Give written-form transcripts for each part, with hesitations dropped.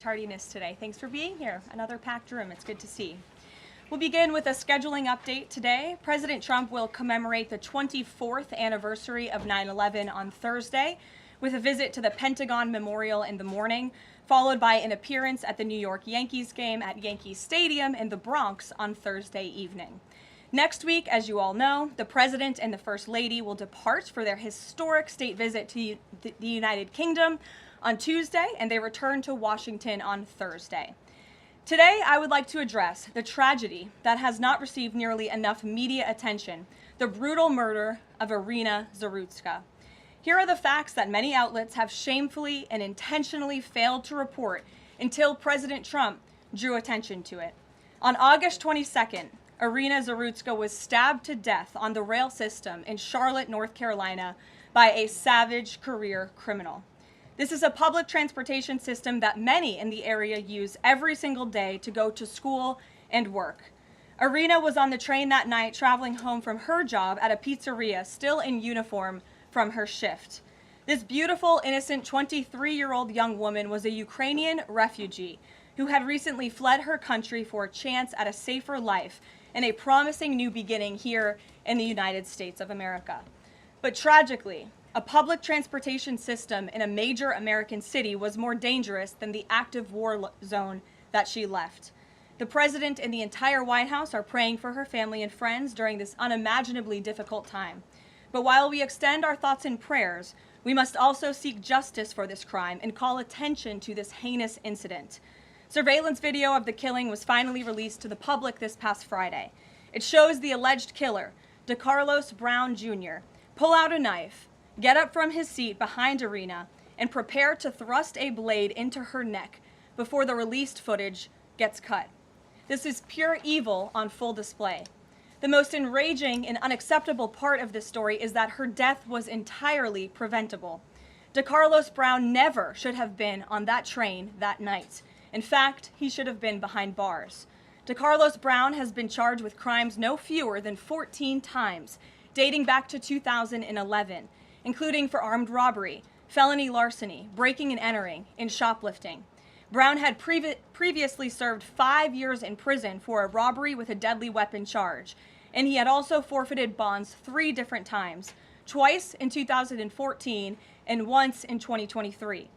Tardiness today. Thanks for being here. Another packed room. It's good to see. We'll begin with a scheduling update today. President Trump will commemorate the 24th anniversary of 9/11 on Thursday with a visit to the Pentagon Memorial in the morning, followed by an appearance at the New York Yankees game at Yankee Stadium in the Bronx on Thursday evening. Next week, as you all know, the President and the First Lady will depart for their historic state visit to the United Kingdom on Tuesday, and they return to Washington on Thursday. Today, I would like to address the tragedy that has not received nearly enough media attention, the brutal murder of Irina Zarutska. Here are the facts that many outlets have shamefully and intentionally failed to report until President Trump drew attention to it. On August 22nd, Irina Zarutska was stabbed to death on the rail system in Charlotte, North Carolina, by a savage career criminal. This is a public transportation system that many in the area use every single day to go to school and work. Irina was on the train that night traveling home from her job at a pizzeria, still in uniform from her shift. This beautiful, innocent 23-year-old young woman was a Ukrainian refugee who had recently fled her country for a chance at a safer life and a promising new beginning here in the United States of America. But tragically, a public transportation system in a major American city was more dangerous than the active war zone that she left. The president and the entire White House are praying for her family and friends during this unimaginably difficult time. But while we extend our thoughts and prayers, we must also seek justice for this crime and call attention to this heinous incident. Surveillance video of the killing was finally released to the public this past Friday. It shows the alleged killer, DeCarlos Brown Jr., pull out a knife, get up from his seat behind Irina, and prepare to thrust a blade into her neck before the released footage gets cut. This is pure evil on full display. The most enraging and unacceptable part of this story is that her death was entirely preventable. DeCarlos Brown never should have been on that train that night. In fact, he should have been behind bars. DeCarlos Brown has been charged with crimes no fewer than 14 times, dating back to 2011. Including for armed robbery, felony larceny, breaking and entering, and shoplifting. Brown had previously served 5 years in prison for a robbery with a deadly weapon charge, and he had also forfeited bonds 3 different times, twice in 2014 and once in 2023.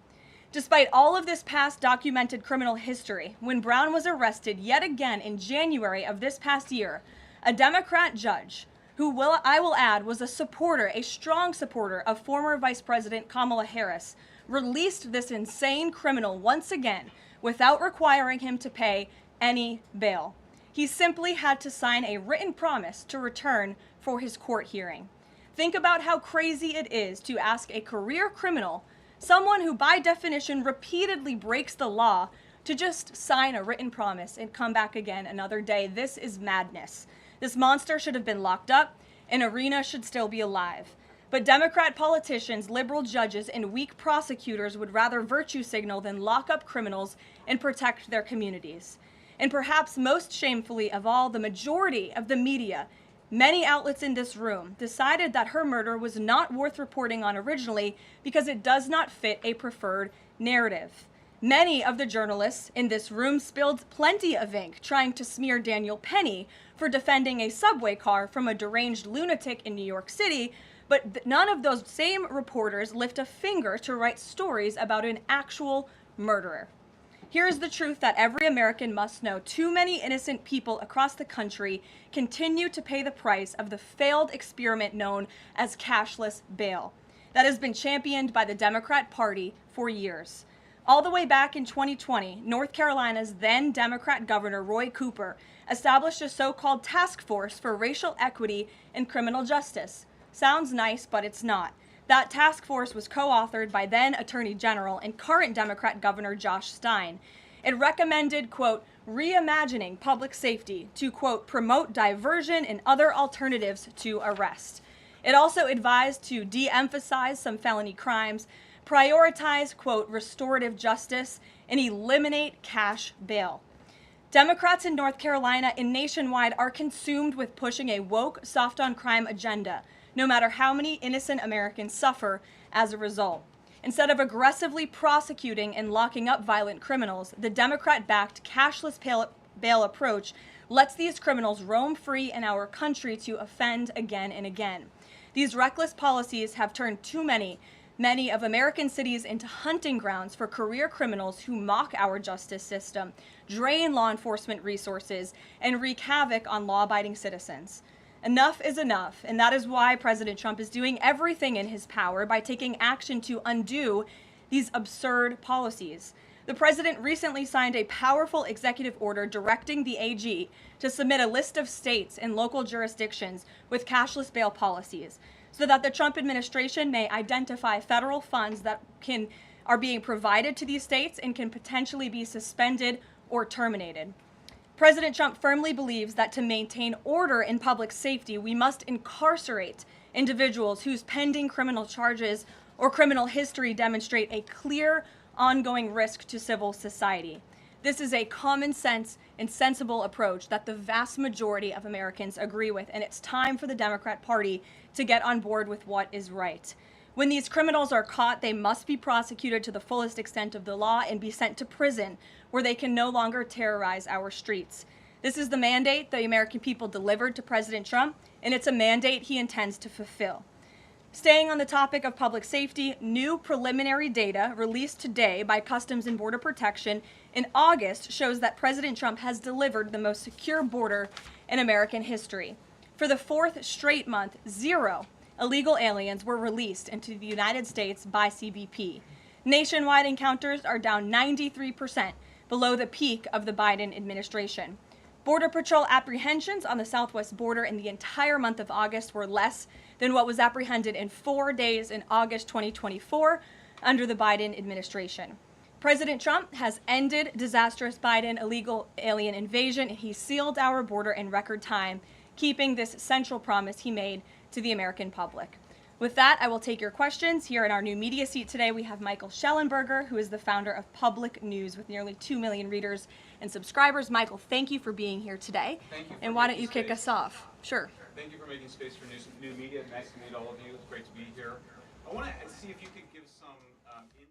Despite all of this past documented criminal history, when Brown was arrested yet again in January of this past year, a Democrat judge, I will add was a strong supporter of former Vice President Kamala Harris, released this insane criminal once again without requiring him to pay any bail. He simply had to sign a written promise to return for his court hearing. Think about how crazy it is to ask a career criminal, someone who by definition repeatedly breaks the law, to just sign a written promise and come back again another day. This is madness. This monster should have been locked up, and Irina should still be alive. But Democrat politicians, liberal judges, and weak prosecutors would rather virtue signal than lock up criminals and protect their communities. And perhaps most shamefully of all, the majority of the media, many outlets in this room, decided that her murder was not worth reporting on originally because it does not fit a preferred narrative. Many of the journalists in this room spilled plenty of ink trying to smear Daniel Penny for defending a subway car from a deranged lunatic in New York City, but none of those same reporters lift a finger to write stories about an actual murderer. Here is the truth that every American must know. Too many innocent people across the country continue to pay the price of the failed experiment known as cashless bail that has been championed by the Democrat Party for years. All the way back in 2020, North Carolina's then Democrat Governor Roy Cooper established a so-called task force for racial equity and criminal justice. Sounds nice, but it's not. That task force was co-authored by then Attorney General and current Democrat Governor Josh Stein. It recommended, quote, reimagining public safety to, quote, promote diversion and other alternatives to arrest. It also advised to de-emphasize some felony crimes, prioritize, quote, restorative justice, and eliminate cash bail. Democrats in North Carolina and nationwide are consumed with pushing a woke, soft-on-crime agenda, no matter how many innocent Americans suffer as a result. Instead of aggressively prosecuting and locking up violent criminals, the Democrat-backed cashless bail approach lets these criminals roam free in our country to offend again and again. These reckless policies have turned too many of American cities into hunting grounds for career criminals who mock our justice system, drain law enforcement resources, and wreak havoc on law-abiding citizens. Enough is enough, and that is why President Trump is doing everything in his power by taking action to undo these absurd policies. The president recently signed a powerful executive order directing the AG to submit a list of states and local jurisdictions with cashless bail policies so that the Trump administration may identify federal funds that are being provided to these states and can potentially be suspended or terminated. President Trump firmly believes that to maintain order in public safety, we must incarcerate individuals whose pending criminal charges or criminal history demonstrate a clear, ongoing risk to civil society. This is a common sense and sensible approach that the vast majority of Americans agree with, and it's time for the Democrat Party to get on board with what is right. When these criminals are caught, they must be prosecuted to the fullest extent of the law and be sent to prison, where they can no longer terrorize our streets. This is the mandate the American people delivered to President Trump, and it's a mandate he intends to fulfill. Staying on the topic of public safety, new preliminary data released today by Customs and Border Protection in August shows that President Trump has delivered the most secure border in American history. For the fourth straight month, 0 illegal aliens were released into the United States by CBP. Nationwide encounters are down 93% below the peak of the Biden administration. Border Patrol apprehensions on the southwest border in the entire month of August were less than what was apprehended in 4 days in August 2024 under the Biden administration. President Trump has ended disastrous Biden illegal alien invasion, and he sealed our border in record time, keeping this central promise he made to the American public. With that, I will take your questions. Here in our new media seat today, we have Michael Schellenberger, who is the founder of Public News with nearly 2 million readers and subscribers. Michael, thank you for being here today. Thank you. And why don't you kick us off? Sure. Thank you for making space for new media. Nice to meet all of you. It's great to be here. I want to see if you could give some insight into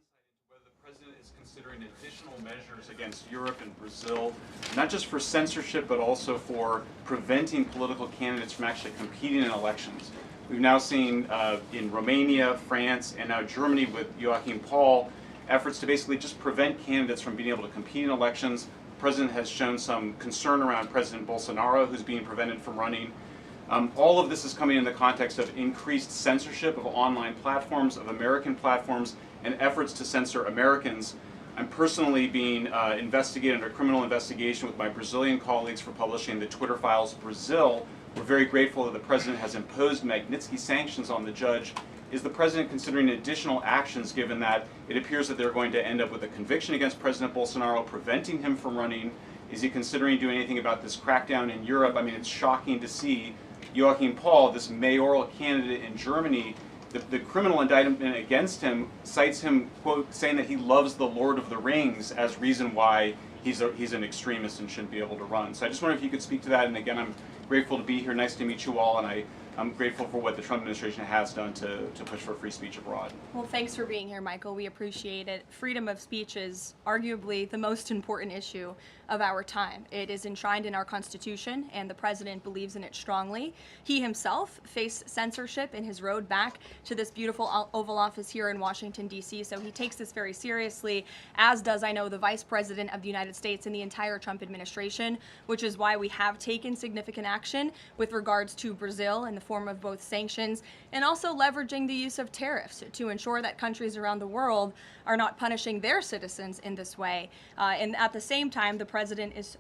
whether the president is considering additional measures against Europe and Brazil, not just for censorship, but also for preventing political candidates from actually competing in elections. We've now seen in Romania, France, and now Germany with Joachim Paul, efforts to basically just prevent candidates from being able to compete in elections. The president has shown some concern around President Bolsonaro, who's being prevented from running. All of this is coming in the context of increased censorship of online platforms, of American platforms, and efforts to censor Americans. I'm personally being investigated under criminal investigation with my Brazilian colleagues for publishing the Twitter Files Brazil. We're very grateful that the president has imposed Magnitsky sanctions on the judge. Is the president considering additional actions, given that it appears that they're going to end up with a conviction against President Bolsonaro, preventing him from running? Is he considering doing anything about this crackdown in Europe? I mean, it's shocking to see Joachim Paul, this mayoral candidate in Germany, the criminal indictment against him cites him, quote, saying that he loves the Lord of the Rings as reason why he's an extremist and shouldn't be able to run. So I just wonder if you could speak to that. And again, I'm grateful to be here. Nice to meet you all. And I'm grateful for what the Trump administration has done to push for free speech abroad. Well, thanks for being here, Michael. We appreciate it. Freedom of speech is arguably the most important issue of our time. It is enshrined in our Constitution, and the president believes in it strongly. He himself faced censorship in his road back to this beautiful Oval Office here in Washington, D.C., so he takes this very seriously, as does, I know, the Vice President of the United States and the entire Trump administration, which is why we have taken significant action with regards to Brazil in the form of both sanctions and also leveraging the use of tariffs to ensure that countries around the world are not punishing their citizens in this way. And at the same time, the president is,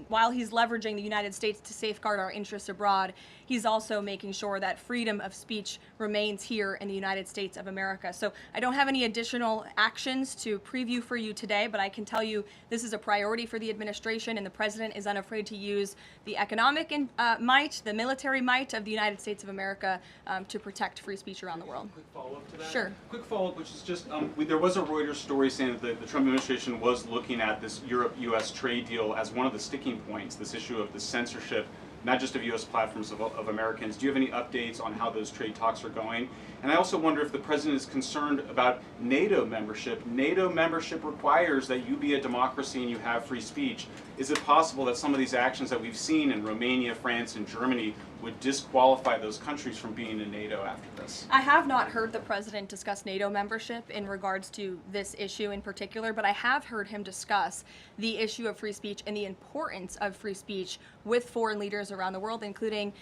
while he's leveraging the United States to safeguard our interests abroad, he's also making sure that freedom of speech remains here in the United States of America. So I don't have any additional actions to preview for you today, but I can tell you this is a priority for the administration, and the president is unafraid to use the economic might, the military might of the United States of America to protect free speech around the world. Quick follow-up to that? Sure. Quick follow-up, which is just, there was a Reuters story saying that the Trump administration was looking at this Europe-U.S. trade deal as one of the sticking points, this issue of the censorship, not just of U.S. platforms, of Americans. Do you have any updates on how those trade talks are going? And I also wonder if the president is concerned about NATO membership. NATO membership requires that you be a democracy and you have free speech. Is it possible that some of these actions that we've seen in Romania, France, and Germany would disqualify those countries from being in NATO after this? I have not heard the president discuss NATO membership in regards to this issue in particular, but I have heard him discuss the issue of free speech and the importance of free speech with foreign leaders around the world, including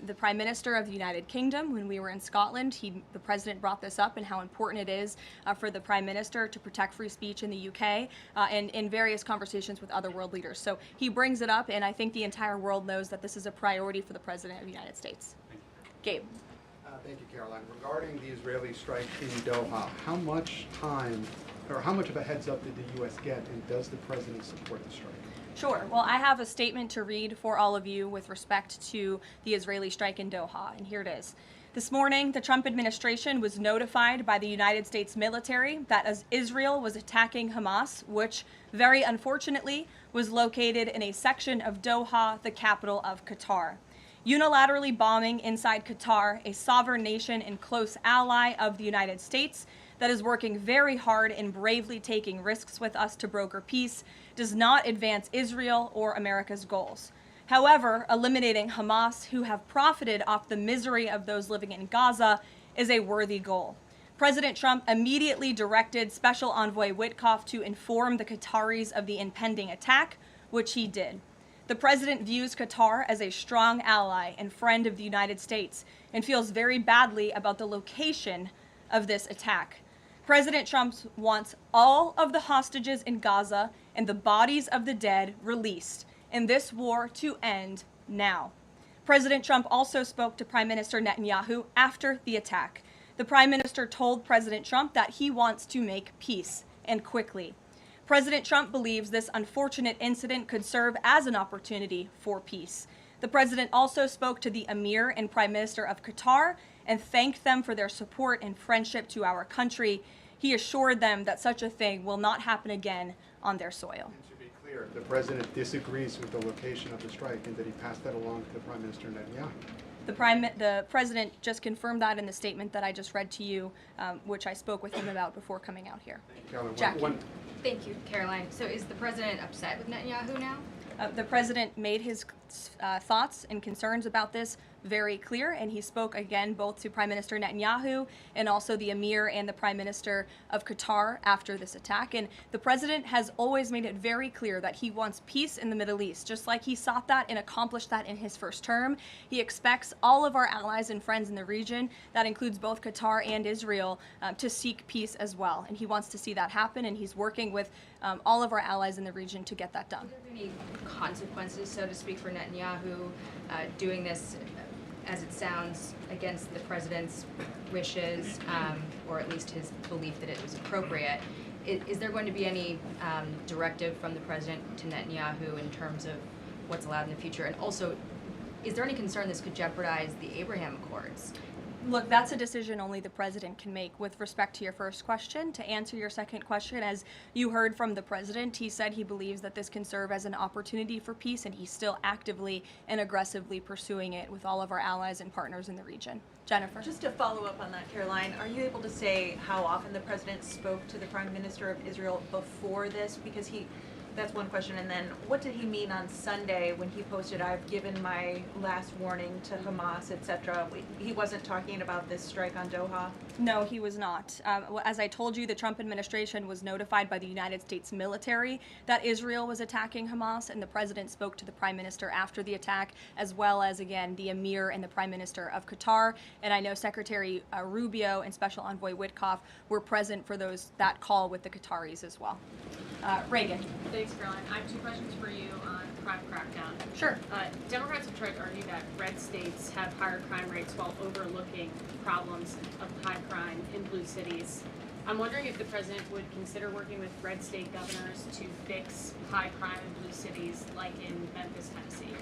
the Prime Minister of the United Kingdom. When we were in Scotland, the president brought this up and how important it is for the Prime Minister to protect free speech in the UK and in various conversations with other world leaders. So he brings it up, and I think the entire world knows that this is a priority for the President of the United States. Gabe. Thank you, Caroline. Regarding the Israeli strike in Doha, how much time or how much of a heads up did the U.S. get, and does the president support the strike? Sure. Well, I have a statement to read for all of you with respect to the Israeli strike in Doha, and here it is. This morning, the Trump administration was notified by the United States military that as Israel was attacking Hamas, which very unfortunately was located in a section of Doha, the capital of Qatar. Unilaterally bombing inside Qatar, a sovereign nation and close ally of the United States that is working very hard and bravely taking risks with us to broker peace, does not advance Israel or America's goals. However, eliminating Hamas, who have profited off the misery of those living in Gaza, is a worthy goal. President Trump immediately directed Special Envoy Witkoff to inform the Qataris of the impending attack, which he did. The president views Qatar as a strong ally and friend of the United States and feels very badly about the location of this attack. President Trump wants all of the hostages in Gaza and the bodies of the dead released, and this war to end now. President Trump also spoke to Prime Minister Netanyahu after the attack. The Prime Minister told President Trump that he wants to make peace, and quickly. President Trump believes this unfortunate incident could serve as an opportunity for peace. The president also spoke to the Emir and Prime Minister of Qatar and thanked them for their support and friendship to our country. He assured them that such a thing will not happen again on their soil. And to be clear, the president disagrees with the location of the strike, and that he passed that along to Prime Minister Netanyahu. The president just confirmed that in the statement that I just read to you, which I spoke with him about before coming out here. Caroline, Jackie. Thank you, Caroline. So is the president upset with Netanyahu now? The president made his thoughts and concerns about this very clear, and he spoke again both to Prime Minister Netanyahu and also the Emir and the Prime Minister of Qatar after this attack. And the president has always made it very clear that he wants peace in the Middle East, just like he sought that and accomplished that in his first term. He expects all of our allies and friends in the region, that includes both Qatar and Israel, to seek peace as well. And he wants to see that happen, and he's working with all of our allies in the region to get that done. Are there any consequences, so to speak, for Netanyahu doing this, as it sounds, against the president's wishes, or at least his belief that it was appropriate? Is there going to be any directive from the president to Netanyahu in terms of what's allowed in the future? And also, is there any concern this could jeopardize the Abraham Accords? Look, that's a decision only the president can make. With respect to your first question, to answer your second question, as you heard from the president, he said he believes that this can serve as an opportunity for peace, and he's still actively and aggressively pursuing it with all of our allies and partners in the region. Jennifer. Just to follow up on that, Caroline, are you able to say how often the president spoke to the Prime Minister of Israel before this? Because that's one question. And then what did he mean on Sunday when he posted, "I've given my last warning to Hamas," etc.? He wasn't talking about this strike on Doha? No, he was not. As I told you, the Trump administration was notified by the United States military that Israel was attacking Hamas, and the president spoke to the Prime Minister after the attack, as well as, again, the Emir and the Prime Minister of Qatar. And I know Secretary Rubio and Special Envoy Witkoff were present for that call with the Qataris as well. Reagan. Thanks, Caroline. I have two questions for you on crime crackdown. Sure. Democrats have tried to argue that red states have higher crime rates while overlooking problems of high crime in blue cities. I'm wondering if the president would consider working with red state governors to fix high crime in blue cities like in Memphis, Tennessee.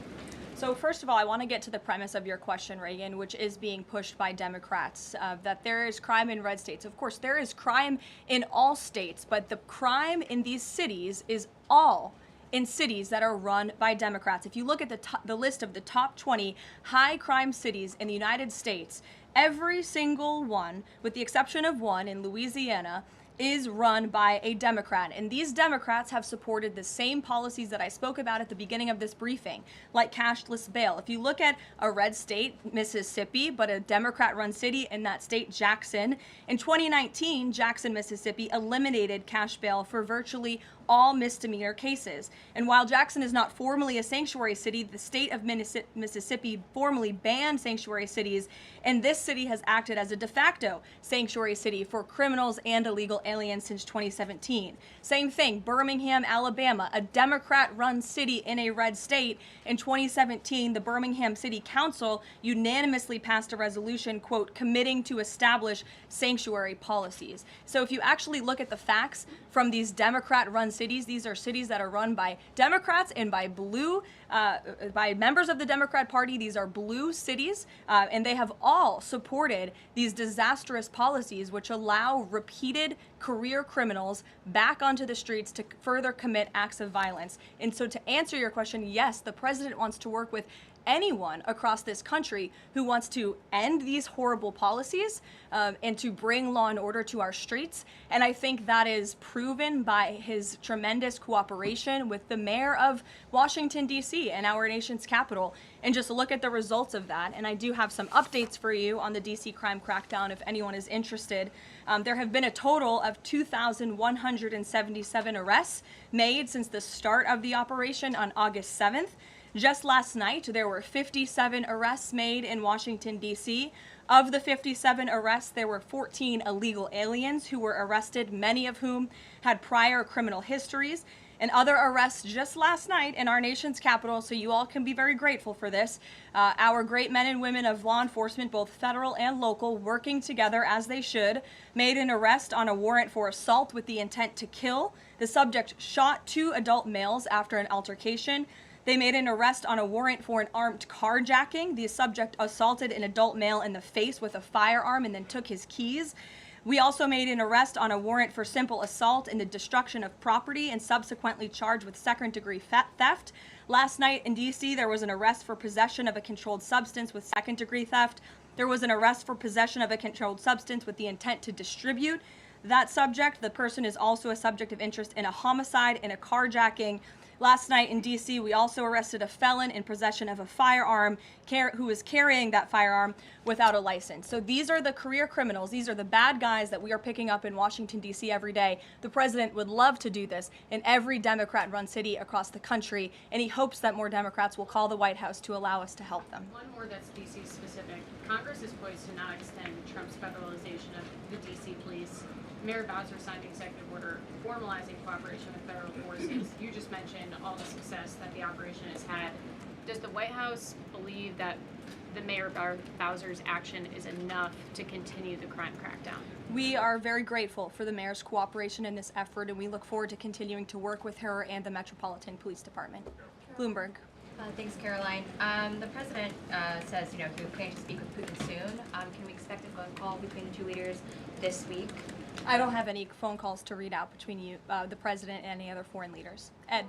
So first of all, I want to get to the premise of your question, Reagan, which is being pushed by Democrats, that there is crime in red states. Of course, there is crime in all states, but the crime in these cities is all in cities that are run by Democrats. If you look at the list of the top 20 high crime cities in the United States, every single one, with the exception of one in Louisiana, is run by a Democrat. And these Democrats have supported the same policies that I spoke about at the beginning of this briefing, like cashless bail. If you look at a red state, Mississippi, but a Democrat-run city in that state, Jackson, in 2019, Jackson, Mississippi eliminated cash bail for virtually all misdemeanor cases. And while Jackson is not formally a sanctuary city, the state of Mississippi formally banned sanctuary cities, and this city has acted as a de facto sanctuary city for criminals and illegal aliens since 2017. Same thing, Birmingham, Alabama, a Democrat-run city in a red state. In 2017, the Birmingham City Council unanimously passed a resolution, quote, committing to establish sanctuary policies. So if you actually look at the facts from these Democrat-run cities, these are cities that are run by Democrats and by by members of the Democrat Party. These are blue cities, and they have all supported these disastrous policies which allow repeated career criminals back onto the streets to further commit acts of violence. And so to answer your question, yes, the president wants to work with anyone across this country who wants to end these horrible policies and to bring law and order to our streets. And I think that is proven by his tremendous cooperation with the mayor of Washington, D.C. and our nation's capital. And just look at the results of that. And I do have some updates for you on the D.C. crime crackdown if anyone is interested. There have been a total of 2,177 arrests made since the start of the operation on August 7th. Just last night, there were 57 arrests made in Washington, D.C. Of the 57 arrests, there were 14 illegal aliens who were arrested, many of whom had prior criminal histories. And other arrests just last night in our nation's capital, so you all can be very grateful for this. Our great men and women of law enforcement, both federal and local, working together as they should, made an arrest on a warrant for assault with the intent to kill. The subject shot 2 adult males after an altercation. They made an arrest on a warrant for an armed carjacking. The subject assaulted an adult male in the face with a firearm and then took his keys. We also made an arrest on a warrant for simple assault and the destruction of property and subsequently charged with second-degree theft. Last night in D.C., there was an arrest for possession of a controlled substance with second-degree theft. There was an arrest for possession of a controlled substance with the intent to distribute that subject. The person is also a subject of interest in a homicide and a carjacking. Last night in D.C., we also arrested a felon in possession of a firearm who was carrying that firearm without a license. So these are the career criminals. These are the bad guys that we are picking up in Washington, D.C. every day. The president would love to do this in every Democrat-run city across the country, and he hopes that more Democrats will call the White House to allow us to help them. One more that's D.C. specific. Congress is poised to not extend Trump's federalization of the D.C. police. Mayor Bowser signed an executive order formalizing cooperation with federal forces. You just mentioned all the success that the operation has had. Does the White House believe that the Mayor Bowser's action is enough to continue the crime crackdown? We are very grateful for the mayor's cooperation in this effort, and we look forward to continuing to work with her and the Metropolitan Police Department. Bloomberg. Thanks, Karoline. The president says, he plans to speak with Putin soon. Can we expect a phone call between the two leaders this week? I don't have any phone calls to read out between you, the president, and any other foreign leaders. Ed.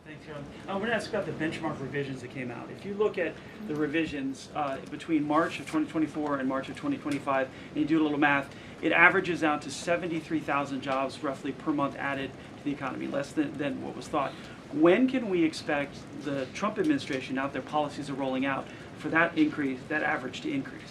Thanks, Carolyn. I want to ask about the benchmark revisions that came out. If you look at the revisions between March of 2024 and March of 2025, and you do a little math, it averages out to 73,000 jobs roughly per month added to the economy, less than what was thought. When can we expect the Trump administration, now that their policies are rolling out, for that average to increase?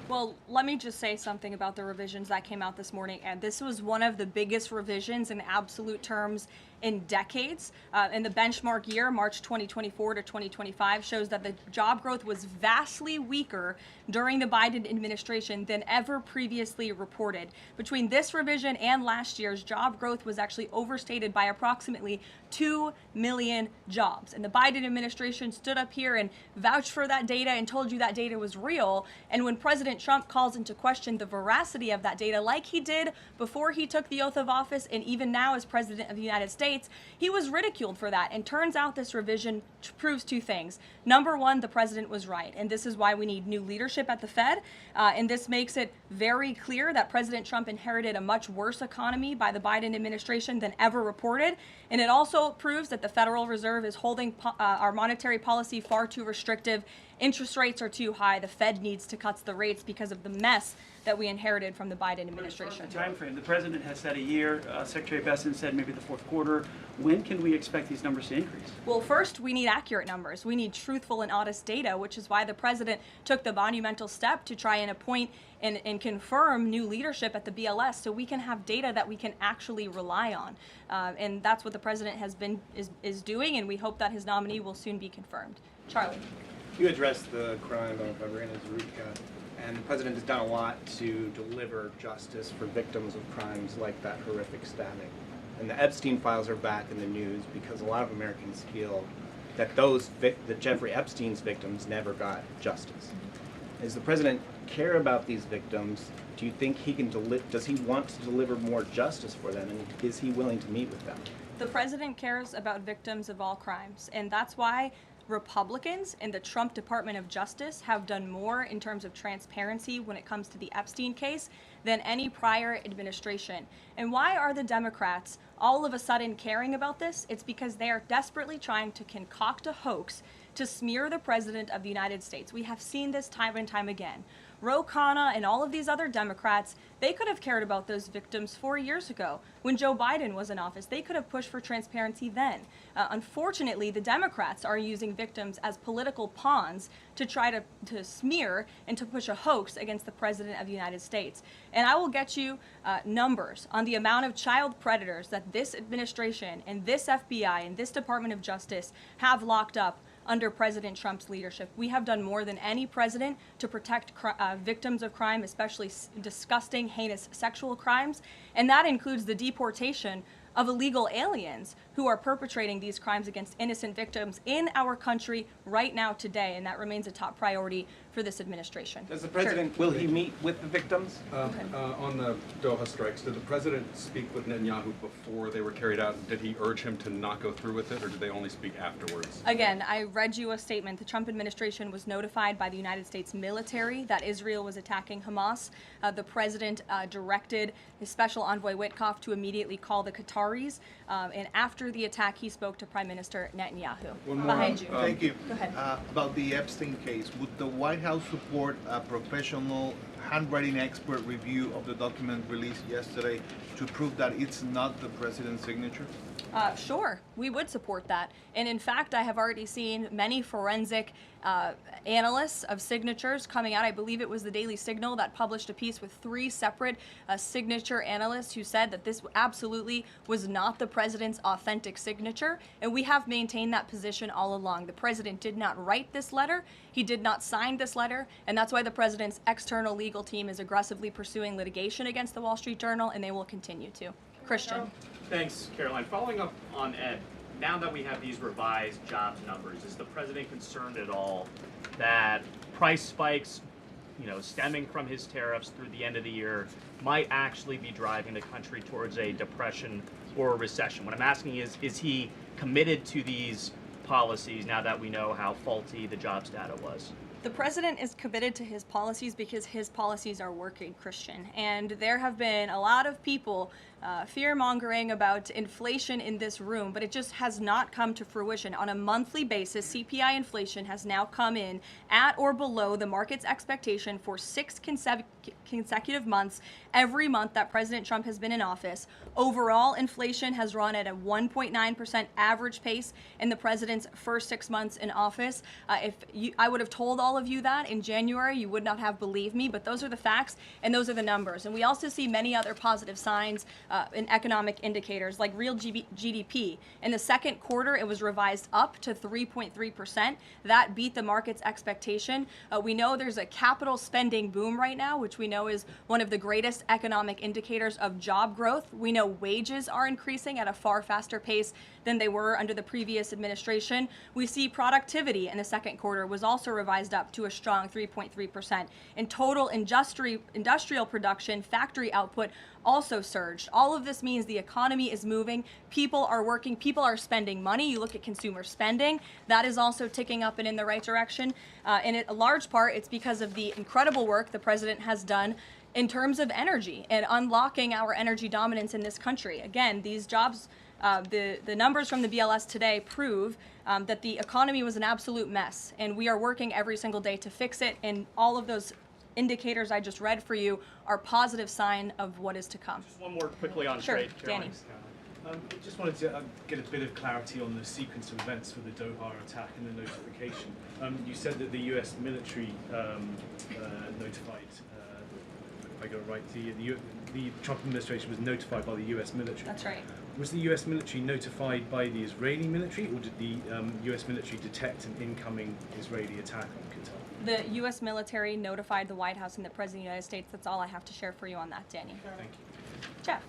Well, let me just say something about the revisions that came out this morning. And this was one of the biggest revisions in absolute terms in decades. And the benchmark year, March 2024 to 2025, shows that the job growth was vastly weaker during the Biden administration than ever previously reported. Between this revision and last year's, job growth was actually overstated by approximately 2 million jobs. And the Biden administration stood up here and vouched for that data and told you that data was real. And when President Trump calls into question the veracity of that data, like he did before he took the oath of office and even now as president of the United States, States. He was ridiculed for that. And turns out this revision proves two things. Number one, the president was right. And this is why we need new leadership at the Fed. And this makes it very clear that President Trump inherited a much worse economy by the Biden administration than ever reported. And it also proves that the Federal Reserve is holding our monetary policy far too restrictive. Interest rates are too high. The Fed needs to cut the rates because of the mess that we inherited from the Biden administration. Time frame. The president has said a year. Secretary Bessent said maybe the fourth quarter. When can we expect these numbers to increase? Well, first, we need accurate numbers. We need truthful and honest data, which is why the president took the monumental step to try and appoint and confirm new leadership at the BLS so we can have data that we can actually rely on. And that's what the president is doing, and we hope that his nominee will soon be confirmed. Charlie. You addressed the crime of Irina Zurika, and the president has done a lot to deliver justice for victims of crimes like that horrific stabbing. And the Epstein files are back in the news because a lot of Americans feel that that Jeffrey Epstein's victims never got justice. Does the president care about these victims? Do you think he can does he want to deliver more justice for them, and is he willing to meet with them? The president cares about victims of all crimes, and that's why Republicans in the Trump Department of Justice have done more in terms of transparency when it comes to the Epstein case than any prior administration. And why are the Democrats all of a sudden caring about this? It's because they are desperately trying to concoct a hoax to smear the President of the United States. We have seen this time and time again. Ro Khanna and all of these other Democrats, they could have cared about those victims 4 years ago when Joe Biden was in office. They could have pushed for transparency then. Unfortunately, the Democrats are using victims as political pawns to try to smear and to push a hoax against the President of the United States. And I will get you numbers on the amount of child predators that this administration and this FBI and this Department of Justice have locked up under President Trump's leadership. We have done more than any president to protect victims of crime, especially disgusting, heinous sexual crimes. And that includes the deportation of illegal aliens who are perpetrating these crimes against innocent victims in our country right now today. And that remains a top priority for this administration. Does the president, will he meet with the victims? On the Doha strikes, did the president speak with Netanyahu before they were carried out? Did he urge him to not go through with it, or did they only speak afterwards? Again, I read you a statement. The Trump administration was notified by the United States military that Israel was attacking Hamas. The president directed his special envoy Witkoff to immediately call the Qataris. And after the attack, he spoke to Prime Minister Netanyahu. One more. Behind you. Thank you. Go ahead. About the Epstein case, would the White House support a professional handwriting expert review of the document released yesterday to prove that it's not the president's signature? Sure, we would support that. And in fact, I have already seen many forensic analysts of signatures coming out. I believe it was the Daily Signal that published a piece with 3 separate signature analysts who said that this absolutely was not the president's authentic signature. And we have maintained that position all along. The president did not write this letter. He did not sign this letter. And that's why the president's external legal team is aggressively pursuing litigation against the Wall Street Journal, and they will continue to. Christian. Thanks, Karoline. Following up on Ed, now that we have these revised jobs numbers, is the president concerned at all that price spikes, stemming from his tariffs through the end of the year, might actually be driving the country towards a depression or a recession? What I'm asking is he committed to these policies now that we know how faulty the jobs data was? The president is committed to his policies because his policies are working, Christian. And there have been a lot of people fear-mongering about inflation in this room, but it just has not come to fruition. On a monthly basis, CPI inflation has now come in at or below the market's expectation for 6 consecutive months, every month that President Trump has been in office. Overall, inflation has run at a 1.9% average pace in the president's first 6 months in office. I would have told all of you that in January, you would not have believed me, but those are the facts and those are the numbers. And we also see many other positive signs in economic indicators like real GDP. In the second quarter, it was revised up to 3.3%. That beat the market's expectation. We know there's a capital spending boom right now, which we know is one of the greatest economic indicators of job growth. We know wages are increasing at a far faster pace than they were under the previous administration. We see productivity in the second quarter was also revised up to a strong 3.3%. In total industrial production, factory output also surged. All of this means the economy is moving, people are working, people are spending money. You look at consumer spending, that is also ticking up and in the right direction. And a large part, it's because of the incredible work the president has done in terms of energy and unlocking our energy dominance in this country. Again, these jobs, the numbers from the BLS today prove that the economy was an absolute mess, and we are working every single day to fix it, and all of those indicators I just read for you are positive sign of what is to come. Just one more quickly on Sure, trade, Danny. Caroline. I just wanted to get a bit of clarity on the sequence of events for the Doha attack and the notification. You said that the U.S. military notified, if I got it right, the Trump administration was notified by the U.S. military. That's right. Was the U.S. military notified by the Israeli military, or did the U.S. military detect an incoming Israeli attack on Qatar? The U.S. military notified the White House and the President of the United States. That's all I have to share for you on that, Danny. Thank you. Jeff.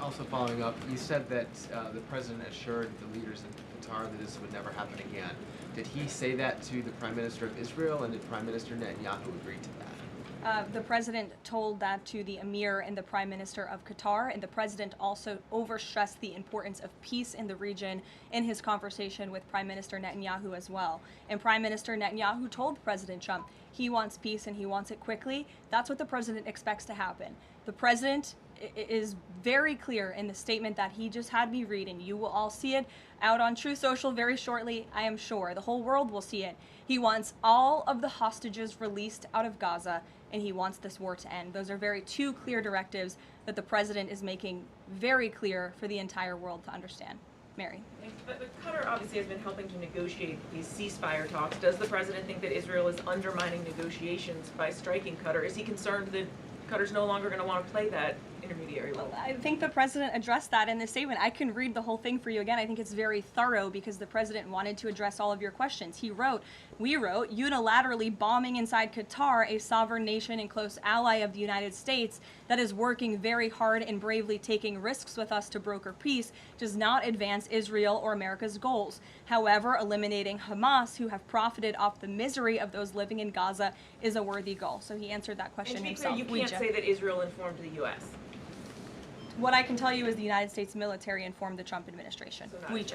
Also following up, you said that the president assured the leaders in Qatar that this would never happen again. Did he say that to the Prime Minister of Israel, and did Prime Minister Netanyahu agree to that? The president told that to the emir and the prime minister of Qatar, and the president also overstressed the importance of peace in the region in his conversation with Prime Minister Netanyahu as well. And Prime Minister Netanyahu told President Trump he wants peace and he wants it quickly. That's what the president expects to happen. The president is very clear in the statement that he just had me read, and you will all see it out on True Social very shortly, I am sure. The whole world will see it. He wants all of the hostages released out of Gaza, and he wants this war to end. Those are two clear directives that the president is making very clear for the entire world to understand. Mary. But Qatar obviously has been helping to negotiate these ceasefire talks. Does the president think that Israel is undermining negotiations by striking Qatar? Is he concerned that Qatar's no longer going to want to play that intermediary role? I think the president addressed that in the statement. I can read the whole thing for you again. I think it's very thorough because the president wanted to address all of your questions. We wrote, unilaterally bombing inside Qatar, a sovereign nation and close ally of the United States that is working very hard and bravely taking risks with us to broker peace, does not advance Israel or America's goals. However, eliminating Hamas, who have profited off the misery of those living in Gaza, is a worthy goal. So he answered that question And to be himself. clear, you can't say that Israel informed the U.S. What I can tell you is the United States military informed the Trump administration. Thank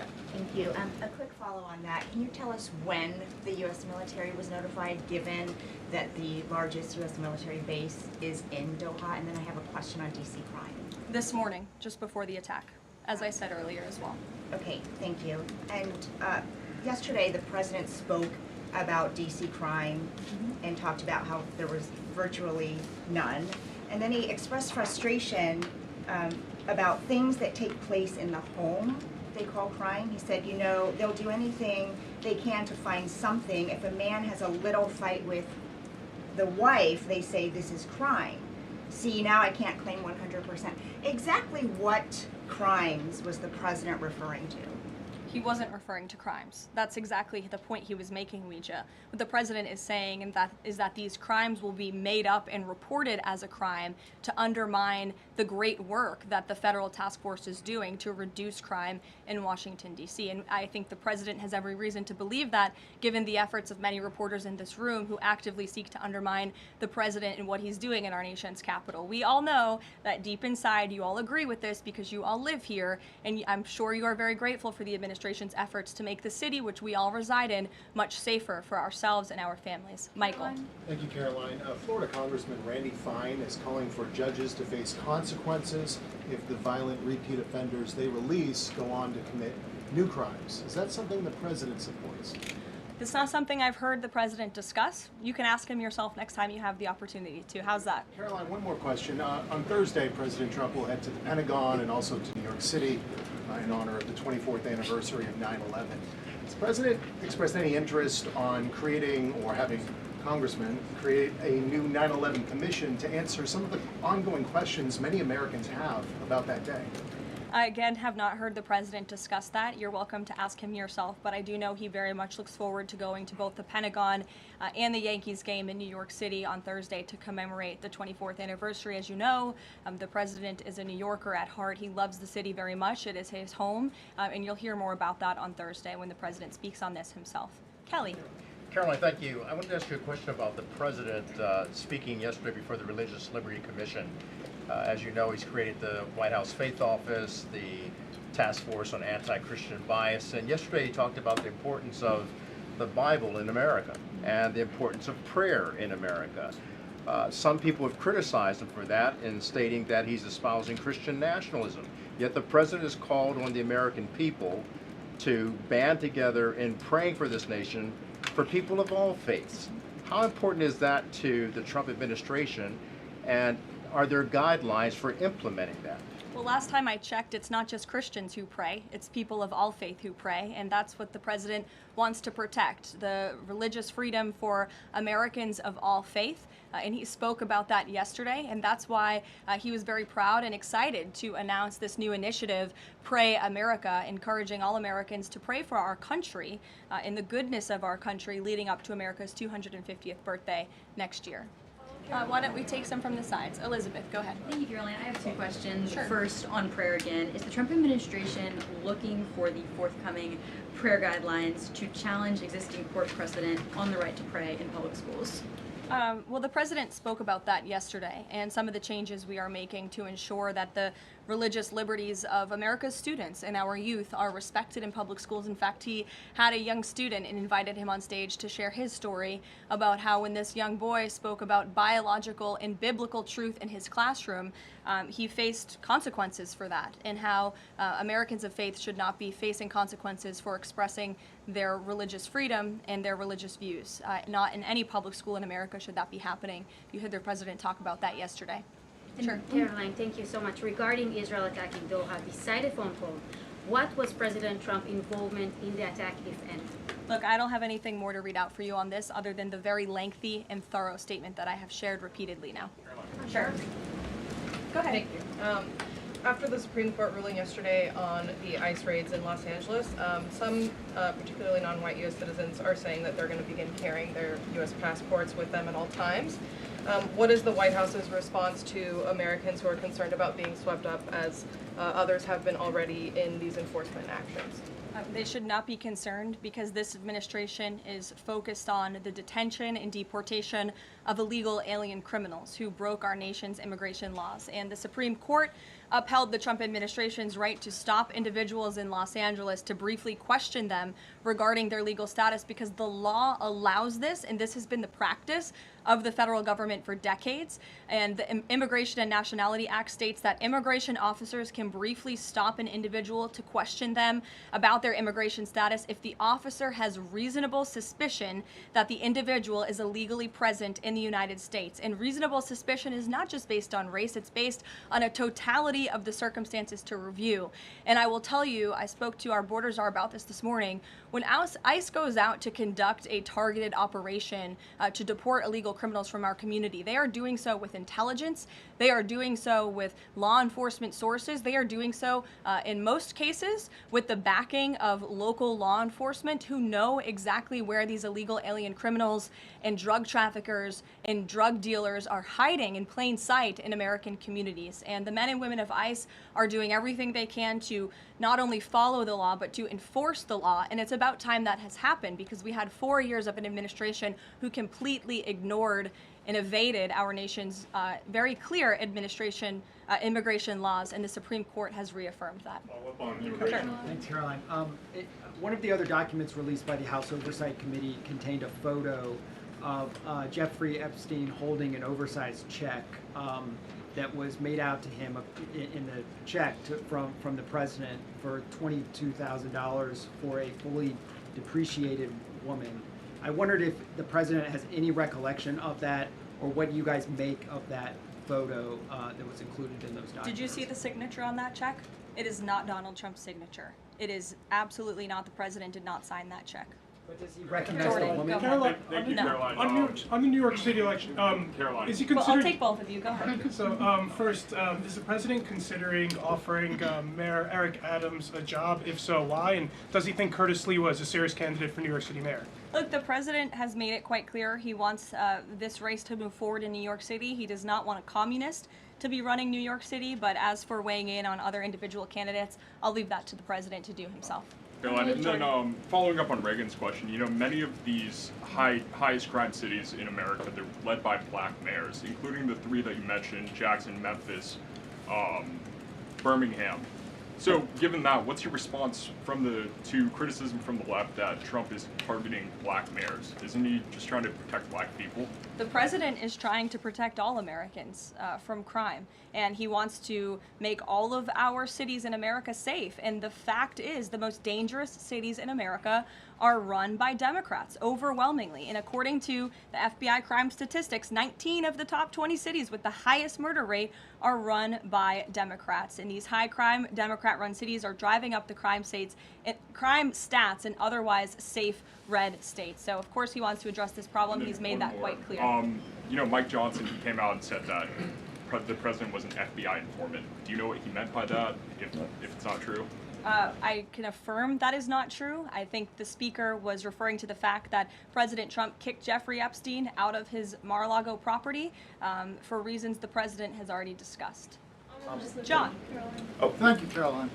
you. A quick follow on that. Can you tell us when the U.S. military was notified, given that the largest U.S. military base is in Doha? And then I have a question on D.C. crime. This morning, just before the attack, as I said earlier as well. Okay, thank you. And yesterday, the president spoke about D.C. crime and talked about how there was virtually none. And then he expressed frustration about things that take place in the home they call crime. He said, you know, they'll do anything they can to find something. If a man has a little fight with the wife, they say this is crime. See, now I can't claim 100%. Exactly what crimes was the president referring to? He wasn't referring to crimes. That's exactly the point he was making, Ouija. What the president is saying is that these crimes will be made up and reported as a crime to undermine the great work that the federal task force is doing to reduce crime in Washington, D.C. And I think the president has every reason to believe that, given the efforts of many reporters in this room who actively seek to undermine the president and what he's doing in our nation's capital. We all know that deep inside you all agree with this because you all live here, and I'm sure you are very grateful for the administration's efforts to make the city, which we all reside in, much safer for ourselves and our families. Michael. Thank you, Caroline. Florida Congressman Randy Fine is calling for judges to face consequences if the violent repeat offenders they release go on to commit new crimes. Is that something the president supports? It's not something I've heard the president discuss. You can ask him yourself next time you have the opportunity to. How's that? Caroline, one more question. On Thursday, President Trump will head to the Pentagon and also to New York City in honor of the 24th anniversary of 9/11. Has the president expressed any interest on creating or having congressmen create a new 9/11 commission to answer some of the ongoing questions many Americans have about that day? I, again, have not heard the president discuss that. You're welcome to ask him yourself, but I do know he very much looks forward to going to both the Pentagon and the Yankees game in New York City on Thursday to commemorate the 24th anniversary. As you know, the president is a New Yorker at heart. He loves the city very much. It is his home, and you'll hear more about that on Thursday when the president speaks on this himself. Kelly. Caroline, thank you. I wanted to ask you a question about the president speaking yesterday before the Religious Liberty Commission. As you know, he's created the White House Faith Office, the Task Force on Anti-Christian Bias, and yesterday he talked about the importance of the Bible in America and the importance of prayer in America. Some people have criticized him for that in stating that he's espousing Christian nationalism. Yet the president has called on the American people to band together in praying for this nation for people of all faiths. How important is that to the Trump administration, and are there guidelines for implementing that? Well, last time I checked, it's not just Christians who pray, it's people of all faith who pray, and that's what the president wants to protect, the religious freedom for Americans of all faith. And he spoke about that yesterday, and that's why he was very proud and excited to announce this new initiative, Pray America, encouraging all Americans to pray for our country and the goodness of our country leading up to America's 250th birthday next year. Why don't we take some from the sides? Elizabeth, go ahead. Thank you, Caroline. I have two questions. Sure. First, on prayer again. Is the Trump administration looking for the forthcoming prayer guidelines to challenge existing court precedent on the right to pray in public schools? Well, the president spoke about that yesterday, and some of the changes we are making to ensure that the religious liberties of America's students and our youth are respected in public schools. In fact, he had a young student and invited him on stage to share his story about how when this young boy spoke about biological and biblical truth in his classroom, he faced consequences for that, and how Americans of faith should not be facing consequences for expressing their religious freedom and their religious views. Not in any public school in America should that be happening. You heard the president talk about that yesterday. And Sure. Caroline, thank you so much. Regarding Israel attacking Doha, beside the phone call, what was President Trump's involvement in the attack, if any? Look, I don't have anything more to read out for you on this other than the very lengthy and thorough statement that I have shared repeatedly now. Sure. Go ahead. Thank you. After the Supreme Court ruling yesterday on the ICE raids in Los Angeles, some particularly non-white U.S. citizens are saying that they're going to begin carrying their U.S. passports with them at all times. What is the White House's response to Americans who are concerned about being swept up, as others have been already, in these enforcement actions? They should not be concerned, because this administration is focused on the detention and deportation of illegal alien criminals who broke our nation's immigration laws. And the Supreme Court upheld the Trump administration's right to stop individuals in Los Angeles to briefly question them regarding their legal status, because the law allows this, and this has been the practice of the federal government for decades. And the Immigration and Nationality Act states that immigration officers can briefly stop an individual to question them about their immigration status if the officer has reasonable suspicion that the individual is illegally present in the United States. And reasonable suspicion is not just based on race, it's based on a totality of the circumstances to review. And I will tell you, I spoke to our border czar about this morning. When ICE goes out to conduct a targeted operation to deport illegal criminals from our community, they are doing so with intelligence, they are doing so with law enforcement sources, they are doing so in most cases with the backing of local law enforcement who know exactly where these illegal alien criminals and drug traffickers and drug dealers are hiding in plain sight in American communities. And the men and women of ICE are doing everything they can to not only follow the law, but to enforce the law. And it's about time that has happened, because we had 4 years of an administration who completely ignored and evaded our nation's very clear immigration laws, and the Supreme Court has reaffirmed that. Sure. Thanks, Caroline. One of the other documents released by the House Oversight Committee contained a photo of Jeffrey Epstein holding an oversized check that was made out to him in the check from the president for $22,000 for a fully depreciated woman. I wondered if the president has any recollection of that, or what you guys make of that photo that was included in those documents. Did you see the signature on that check? It is not Donald Trump's signature. It is absolutely not. The president did not sign that check. But does he recognize Jordan, the woman? Caroline, Thank you, no. Caroline. On the New York City election, Caroline. is he Well, considering? I'll take both of you. Go ahead. So first, is the president considering offering Mayor Eric Adams a job? If so, why? And does he think Curtis Lee was a serious candidate for New York City mayor? Look, the president has made it quite clear he wants this race to move forward in New York City. He does not want a communist to be running New York City, but as for weighing in on other individual candidates, I'll leave that to the president to do himself. Caroline, and then following up on Reagan's question, you know, many of these highest crime cities in America, they're led by black mayors, including the three that you mentioned, Jackson, Memphis, Birmingham. So given that, what's your response to criticism from the left that Trump is targeting black mayors? Isn't he just trying to protect black people? The president is trying to protect all Americans from crime, and he wants to make all of our cities in America safe. And the fact is, the most dangerous cities in America are run by Democrats, overwhelmingly. And according to the FBI crime statistics, 19 of the top 20 cities with the highest murder rate are run by Democrats. And these high crime Democrat-run cities are driving up the crime stats in otherwise safe red states. So of course he wants to address this problem. He's made that quite clear. You know, Mike Johnson, he came out and said that the president was an FBI informant. Do you know what he meant by that, if it's not true? I can affirm that is not true. I think the speaker was referring to the fact that President Trump kicked Jeffrey Epstein out of his Mar-a-Lago property for reasons the president has already discussed. John. Oh, thank you, Caroline.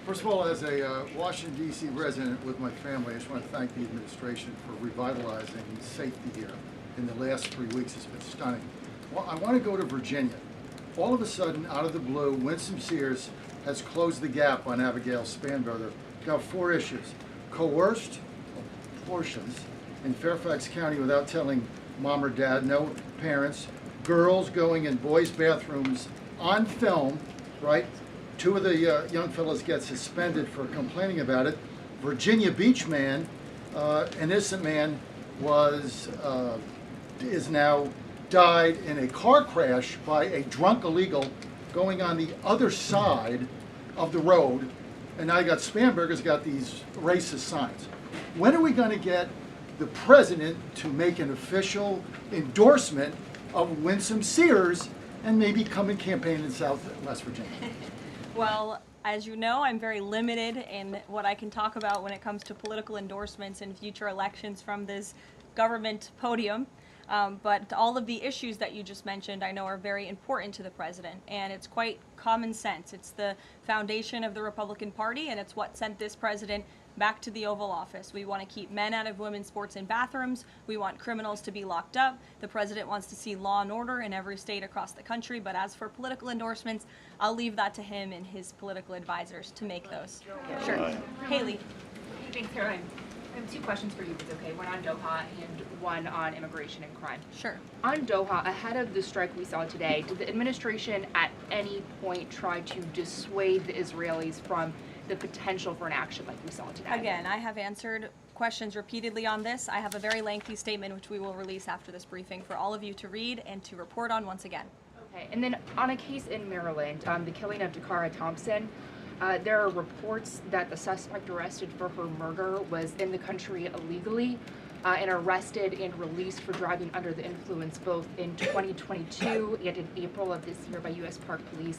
First of all, as a Washington, D.C. resident with my family, I just want to thank the administration for revitalizing safety here. In the last 3 weeks, it's been stunning. Well, I want to go to Virginia. All of a sudden, out of the blue, Winsome Sears has closed the gap on Abigail Spanberger. Got 4 issues. Coerced abortions in Fairfax County without telling mom or dad, no parents. Girls going in boys' bathrooms on film, right? 2 of the young fellows get suspended for complaining about it. Virginia Beach man, an innocent man, is now died in a car crash by a drunk illegal going on the other side of the road. And now you got Spanberger's got these racist signs. When are we going to get the president to make an official endorsement of Winsome Sears and maybe come and campaign in West Virginia? Well, as you know, I'm very limited in what I can talk about when it comes to political endorsements in future elections from this government podium. But all of the issues that you just mentioned I know are very important to the president, and it's quite common sense. It's the foundation of the Republican Party, and it's what sent this president back to the Oval Office. We want to keep men out of women's sports and bathrooms. We want criminals to be locked up. The president wants to see law and order in every state across the country. But as for political endorsements, I'll leave that to him and his political advisors to make those. Sure. Haley. Thanks, Caroline. I have 2 questions for you, if it's okay. One on Doha and one on immigration and crime. Sure. On Doha, ahead of the strike we saw today, did the administration at any point try to dissuade the Israelis from the potential for an action like we saw today? Again, I have answered questions repeatedly on this. I have a very lengthy statement which we will release after this briefing for all of you to read and to report on once again. Okay, and then on a case in Maryland, the killing of Dakara Thompson, there are reports that the suspect arrested for her murder was in the country illegally and arrested and released for driving under the influence both in 2022 and in April of this year by U.S. Park Police.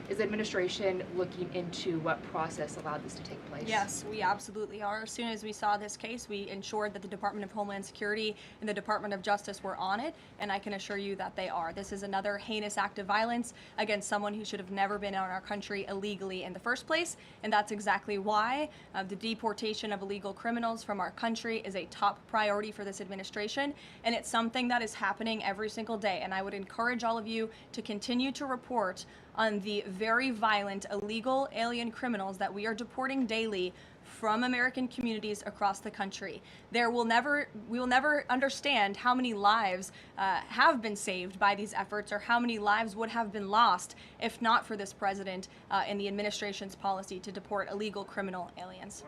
Is the administration looking into what process allowed this to take place? Yes, we absolutely are. As soon as we saw this case, we ensured that the Department of Homeland Security and the Department of Justice were on it, and I can assure you that they are. This is another heinous act of violence against someone who should have never been in our country illegally in the first place, and that's exactly why the deportation of illegal criminals from our country is a top priority for this administration, and it's something that is happening every single day. And I would encourage all of you to continue to report on the very violent illegal alien criminals that we are deporting daily from American communities across the country. We will never understand how many lives have been saved by these efforts, or how many lives would have been lost if not for this president and the administration's policy to deport illegal criminal aliens.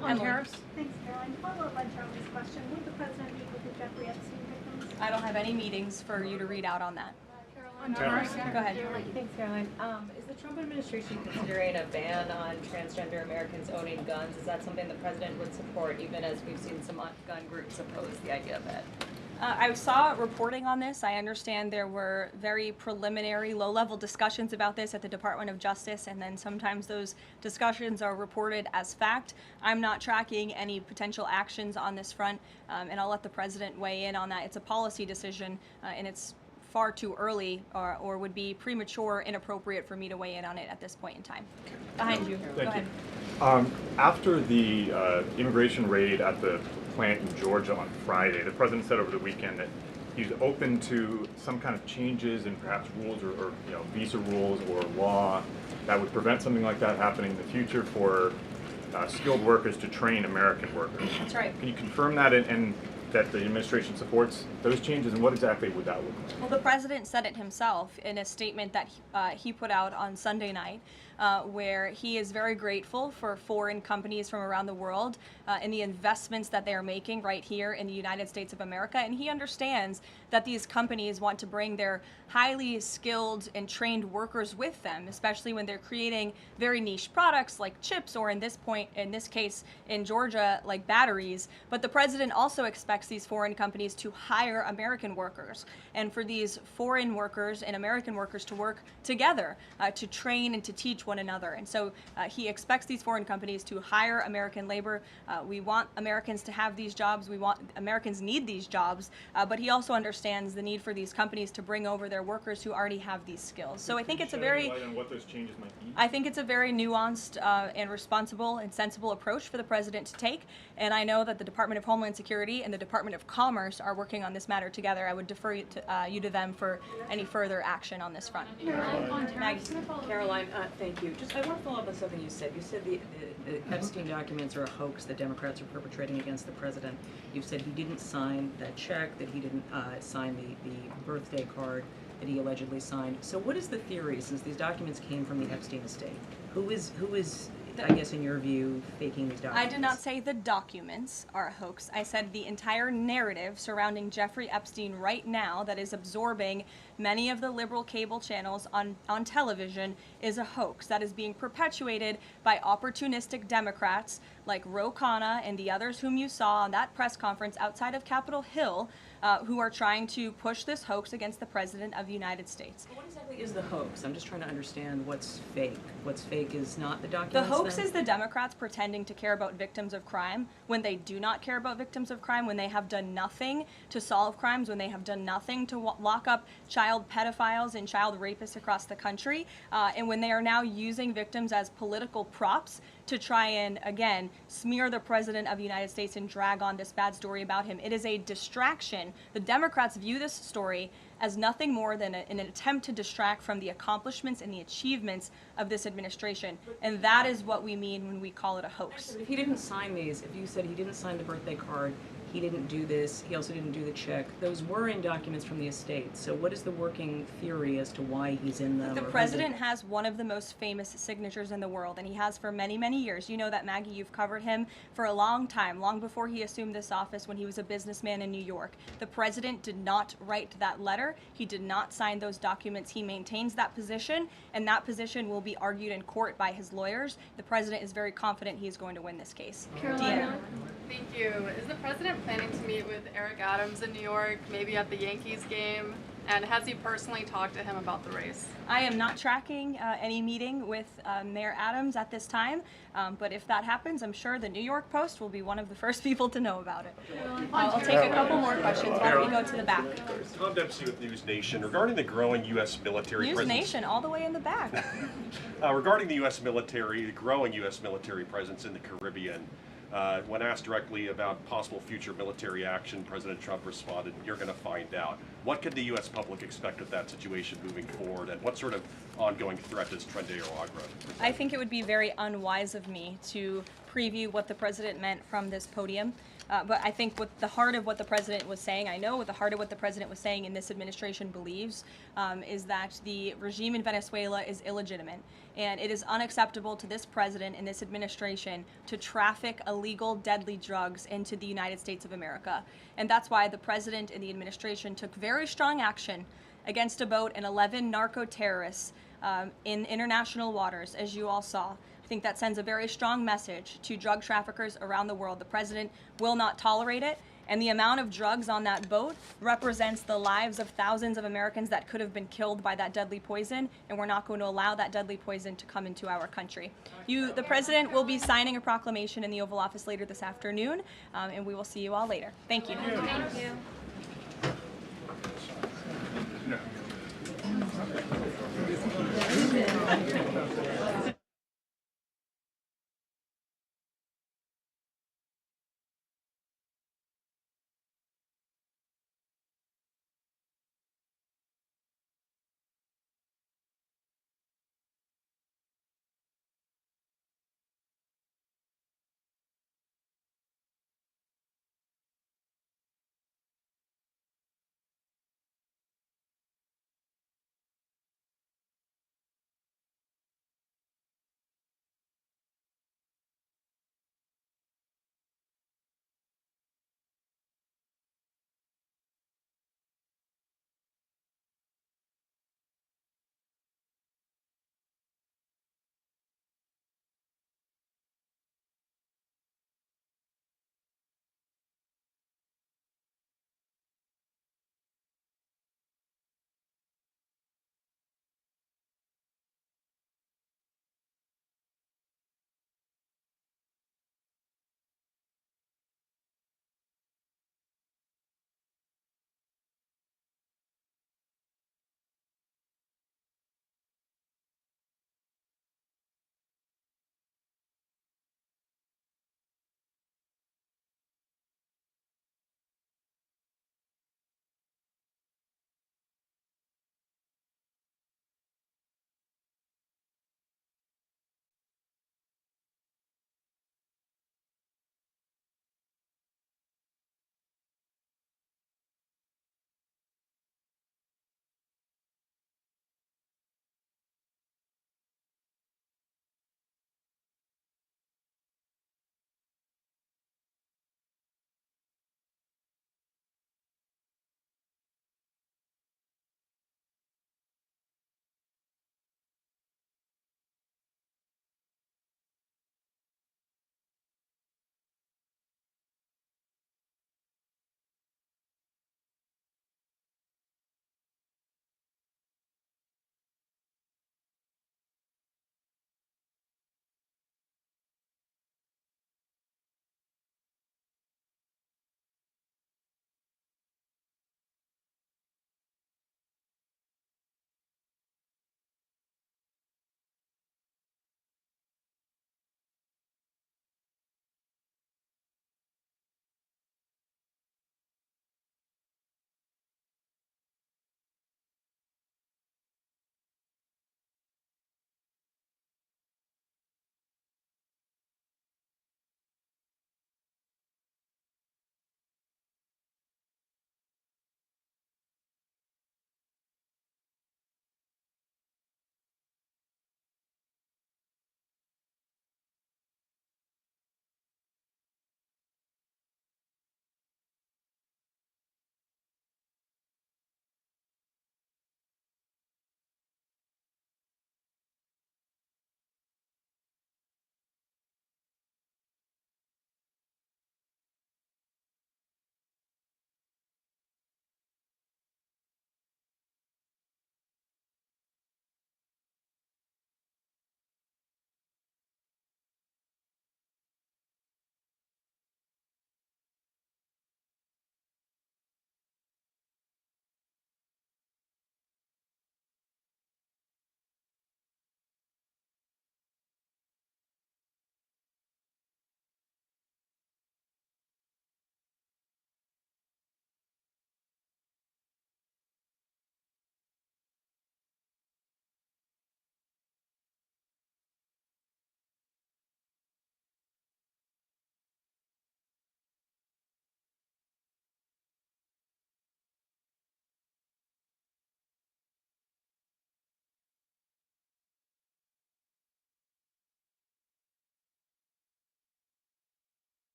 On tariffs? Thanks, Caroline. Follow up on Charlie's question. Would the president meet with the Jeffrey Epstein victims? I don't have any meetings for you to read out on that. On tariffs? Go ahead. Thanks, Caroline. Is the Trump administration considering a ban on transgender Americans owning guns? Is that something the president would support, even as we've seen some gun groups oppose the idea of it? I saw reporting on this. I understand there were very preliminary, low-level discussions about this at the Department of Justice, and then sometimes those discussions are reported as fact. I'm not tracking any potential actions on this front, and I'll let the president weigh in on that. It's a policy decision, and it's far too early or would be premature, inappropriate for me to weigh in on it at this point in time. Behind you. Go ahead. After the immigration raid at the plant in Georgia on Friday, the president said over the weekend that he's open to some kind of changes in perhaps rules or visa rules or law that would prevent something like that happening in the future for skilled workers to train American workers. That's right. Can you confirm that and that the administration supports those changes, and what exactly would that look like? Well, the president said it himself in a statement that he put out on Sunday night, where he is very grateful for foreign companies from around the world and the investments that they are making right here in the United States of America. And he understands that these companies want to bring their highly skilled and trained workers with them, especially when they're creating very niche products like chips, or in this case in Georgia, like batteries. But the president also expects these foreign companies to hire American workers, and for these foreign workers and American workers to work together to train and to teach one another. And so he expects these foreign companies to hire American labor. We want Americans to have these jobs. Americans need these jobs, but he also understands the need for these companies to bring over their workers who already have these skills. So I think it's a very what those changes might be? I think it's a very nuanced and responsible and sensible approach for the president to take. And I know that the Department of Homeland Security and the Department of Commerce are working on this matter together. I would defer you to them for any further action on this front. Maggie. Caroline, thank you. I want to follow up on something you said. You said the Epstein documents are a hoax that Democrats are perpetrating against the president. You've said he didn't sign that check, that he didn't sign the birthday card that he allegedly signed. So what is the theory, since these documents came from the Epstein estate? Who is, I guess in your view, faking these documents? I did not say the documents are a hoax. I said the entire narrative surrounding Jeffrey Epstein right now that is absorbing many of the liberal cable channels on television is a hoax that is being perpetuated by opportunistic Democrats like Ro Khanna and the others whom you saw on that press conference outside of Capitol Hill, who are trying to push this hoax against the President of the United States. What exactly is the hoax? I'm just trying to understand what's fake. What's fake is not the The documents. hoax then? is the Democrats pretending to care about victims of crime when they do not care about victims of crime, when they have done nothing to solve crimes, when they have done nothing to lock up child pedophiles and child rapists across the country, and when they are now using victims as political props to try and, again, smear the President of the United States and drag on this bad story about him. It is a distraction. The Democrats view this story as nothing more than an attempt to distract from the accomplishments and the achievements of this administration. And that is what we mean when we call it a hoax. If he didn't sign these, if you said he didn't sign the birthday card, he didn't do this, he also didn't do the check, those were in documents from the estate. So what is the working theory as to why he's in them? The president has one of the most famous signatures in the world, and he has for many, many years. You know that, Maggie, you've covered him for a long time, long before he assumed this office when he was a businessman in New York. The president did not write that letter. He did not sign those documents. He maintains that position, and that position will be argued in court by his lawyers. The president is very confident he is going to win this case. Caroline, thank you. Is the president planning to meet with Eric Adams in New York, maybe at the Yankees game? And has he personally talked to him about the race? I am not tracking any meeting with Mayor Adams at this time, but if that happens, I'm sure the New York Post will be one of the first people to know about it. I'll take a couple more questions while we go to the back. Tom Dempsey with News Nation. Regarding the growing U.S. military News presence... Nation, all the way in the back. Regarding the U.S. military, the growing U.S. military presence in the Caribbean, when asked directly about possible future military action, President Trump responded, "You're going to find out." What can the U.S. public expect of that situation moving forward, and what sort of ongoing threat does Trendejo Agro? I think it would be very unwise of me to preview what the president meant from this podium. But I think what the heart of what the president was saying, I know what the heart of what the president was saying in this administration believes, is that the regime in Venezuela is illegitimate. And it is unacceptable to this president and this administration to traffic illegal, deadly drugs into the United States of America. And that's why the president and the administration took very strong action against a boat and 11 narco-terrorists in international waters, as you all saw. I think that sends a very strong message to drug traffickers around the world. The president will not tolerate it, and the amount of drugs on that boat represents the lives of thousands of Americans that could have been killed by that deadly poison, and we're not going to allow that deadly poison to come into our country. The president will be signing a proclamation in the Oval Office later this afternoon, and we will see you all later. Thank you. Thank you.